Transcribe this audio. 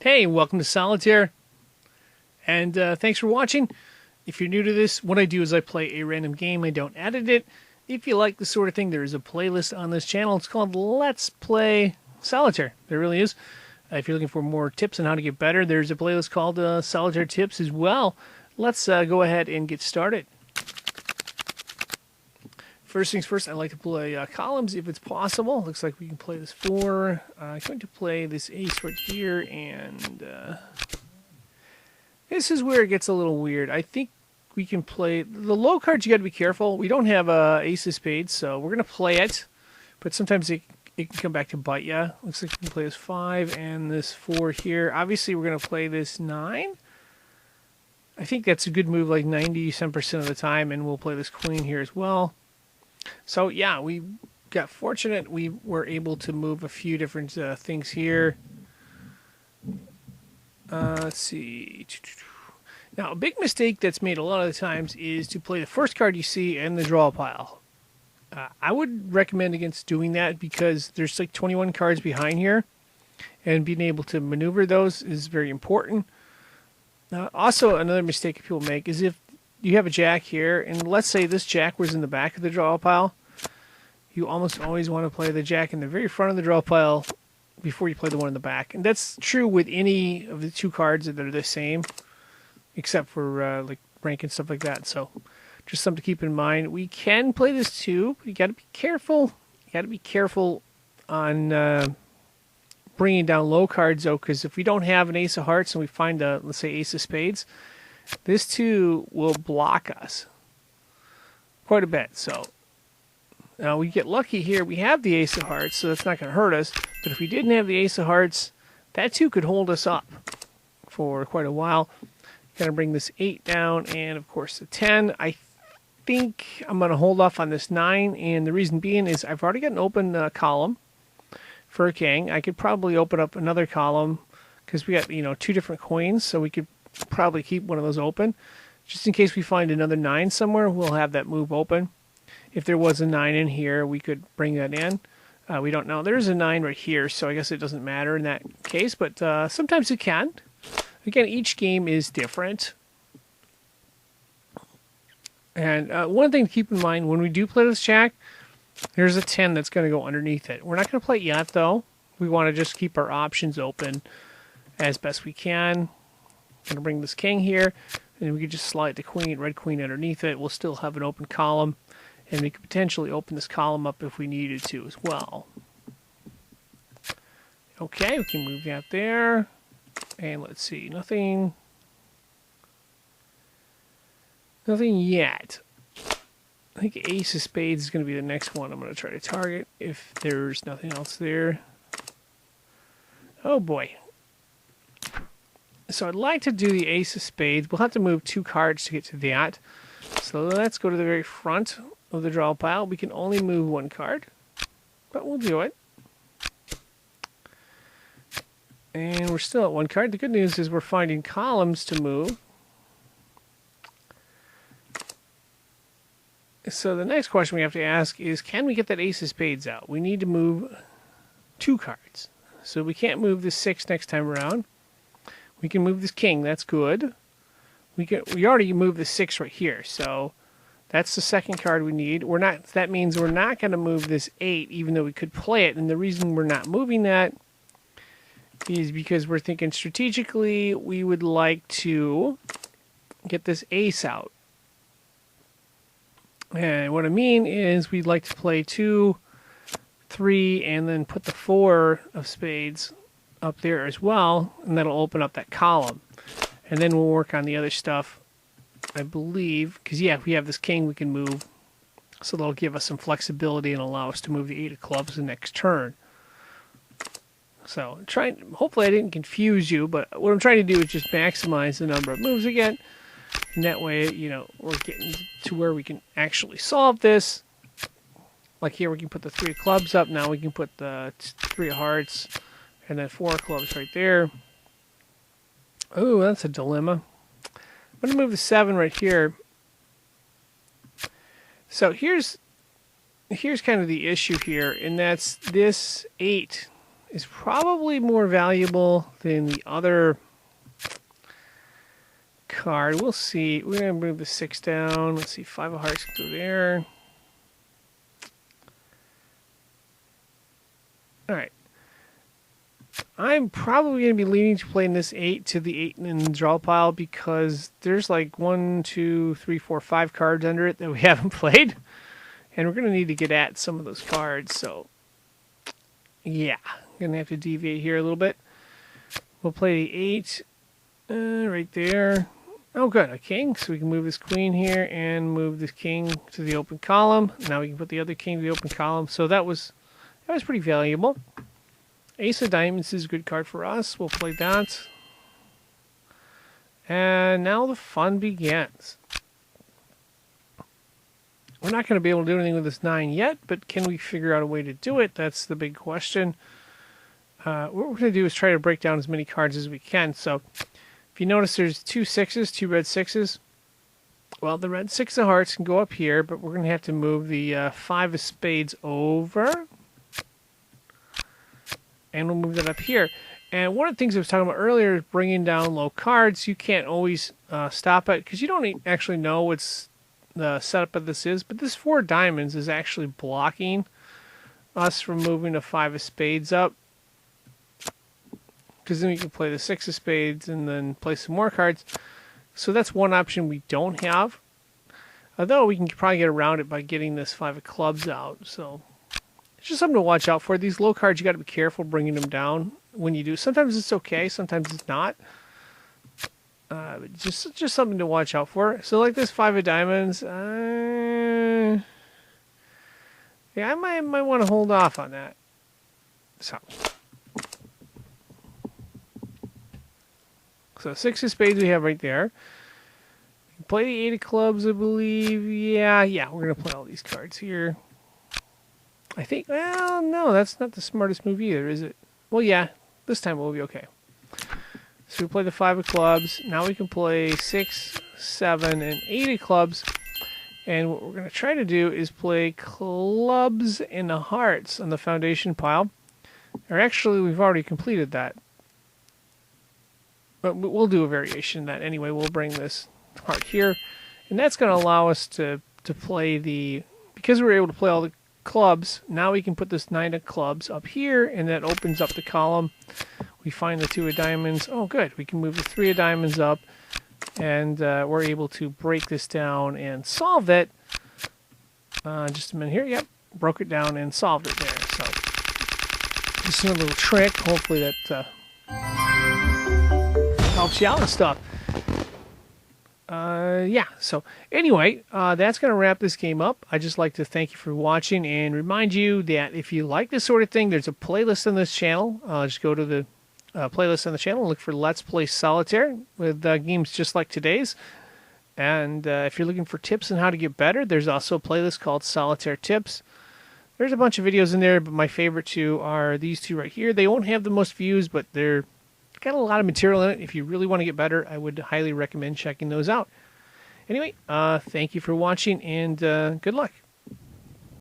Hey, welcome to Solitaire, and thanks for watching. If you're new to this, what I do is I play a random game. I don't edit it. If you like this sort of thing, there is a playlist on this channel. It's called Let's Play Solitaire. There really is. If you're looking for more tips on how to get better, there's a playlist called Solitaire Tips as well. Let's go ahead and get started. First things first, I like to play columns if it's possible. Looks like we can play this 4. I'm going to play this ace right here, and this is where it gets a little weird. I think we can play the low cards. You got to be careful. We don't have ace of spades, so we're going to play it, but sometimes it can come back to bite you. Looks like we can play this 5 and this 4 here. Obviously, we're going to play this 9. I think that's a good move, like 90% of the time, and we'll play this queen here as well. So yeah, we got fortunate. We were able to move a few different things here. Let's see. Now, a big mistake that's made a lot of the times is to play the first card you see in the draw pile. I would recommend against doing that because there's like 21 cards behind here, and being able to maneuver those is very important. Also, another mistake people make is if you have a jack here, and let's say this jack was in the back of the draw pile, you almost always want to play the jack in the very front of the draw pile before you play the one in the back. And that's true with any of the two cards that are the same, except for like rank and stuff like that. So just something to keep in mind. We can play this too, but you got to be careful. You got to be careful on bringing down low cards, though, because if we don't have an ace of hearts and we find a, let's say, ace of spades, this too will block us quite a bit. So now we get lucky here. We have the ace of hearts, so that's not going to hurt us. But if we didn't have the ace of hearts, that too could hold us up for quite a while. Got to bring this 8 down, and of course the 10. I think I'm going to hold off on this 9, and the reason being is I've already got an open column for a king. I could probably open up another column because we got, two different queens, so we could probably keep one of those open. Just in case we find another 9 somewhere, we'll have that move open. If there was a 9 in here, we could bring that in. We don't know. There's a 9 right here, so I guess it doesn't matter in that case, but sometimes it can. Again, each game is different. And one thing to keep in mind, when we do play this jack, there's a 10 that's going to go underneath it. We're not going to play it yet, though. We want to just keep our options open as best we can. Going to bring this king here, and we could just slide the queen, red queen underneath it. We'll still have an open column, and we could potentially open this column up if we needed to as well. Okay, we can move that there. And let's see, nothing yet. I think ace of spades is going to be the next one I'm going to try to target if there's nothing else there. Oh boy. So I'd like to do the ace of spades. We'll have to move 2 cards to get to that. So let's go to the very front of the draw pile. We can only move 1 card, but we'll do it. And we're still at 1 card. The good news is we're finding columns to move. So the next question we have to ask is, can we get that ace of spades out? We need to move 2 cards. So we can't move the 6 next time around. We can move this king. That's good. We already moved the 6 right here. So that's the second card we need. That means we're not going to move this 8, even though we could play it. And the reason we're not moving that is because we're thinking strategically we would like to get this ace out. And what I mean is we'd like to play 2, 3, and then put the 4 of spades up there as well, and that'll open up that column. And then we'll work on the other stuff, I believe, because yeah, if we have this king, we can move. So that'll give us some flexibility and allow us to move the 8 of clubs the next turn. So hopefully I didn't confuse you, but what I'm trying to do is just maximize the number of moves again. And that way, we're getting to where we can actually solve this. Like here, we can put the 3 of clubs up. Now we can put the 3 of hearts and then 4 of clubs right there. Oh, that's a dilemma. I'm going to move the 7 right here. So here's kind of the issue here, and that's this 8 is probably more valuable than the other card. We'll see. We're going to move the 6 down. Let's see. 5 of hearts go there. All right. I'm probably going to be leaning to playing this 8 to the 8 in the draw pile because there's like 1, 2, 3, 4, 5 cards under it that we haven't played. And we're going to need to get at some of those cards. So, yeah. I'm going to have to deviate here a little bit. We'll play the 8 right there. Oh, good. A king. So we can move this queen here and move this king to the open column. Now we can put the other king to the open column. So that was pretty valuable. Ace of diamonds is a good card for us. We'll play that. And now the fun begins. We're not going to be able to do anything with this 9 yet, but can we figure out a way to do it? That's the big question. What we're going to do is try to break down as many cards as we can. So if you notice there's 2 6s, 2 red 6s. Well, the red 6 of hearts can go up here, but we're going to have to move the 5 of spades over. And we'll move that up here. And one of the things I was talking about earlier is bringing down low cards. You can't always stop it because you don't actually know what's the setup of this is. But this 4 diamonds is actually blocking us from moving the 5 of spades up. Because then we can play the 6 of spades and then play some more cards. So that's one option we don't have. Although we can probably get around it by getting this 5 of clubs out. So it's just something to watch out for. These low cards, you got to be careful bringing them down when you do. Sometimes it's okay, sometimes it's not. But just something to watch out for. So like this 5 of diamonds, yeah, I might want to hold off on that. So 6 of spades we have right there. Play the 8 of clubs, I believe. Yeah, we're going to play all these cards here. I think, well, no, that's not the smartest move either, is it? Well, yeah, this time we'll be okay. So we play the 5 of clubs. Now we can play 6, 7, and 8 of clubs. And what we're going to try to do is play clubs and the hearts on the foundation pile. Or actually, we've already completed that. But we'll do a variation of that anyway. We'll bring this heart here. And that's going to allow us to play the... Because we're able to play all the clubs, now we can put this 9 of clubs up here, and that opens up the column. We find the 2 of diamonds. Oh, good. We can move the 3 of diamonds up, and we're able to break this down and solve it. Just a minute here. Yep, broke it down and solved it there. So just a little trick. Hopefully that helps you out and stuff. Yeah, so anyway, that's going to wrap this game up. I'd just like to thank you for watching and remind you that if you like this sort of thing, there's a playlist on this channel. Just go to the playlist on the channel and look for Let's Play Solitaire with games just like today's. And if you're looking for tips on how to get better, there's also a playlist called Solitaire Tips. There's a bunch of videos in there, but my favorite two are these two right here. They won't have the most views, but they're got a lot of material in it. If you really want to get better, I would highly recommend checking those out. Anyway, thank you for watching, and good luck.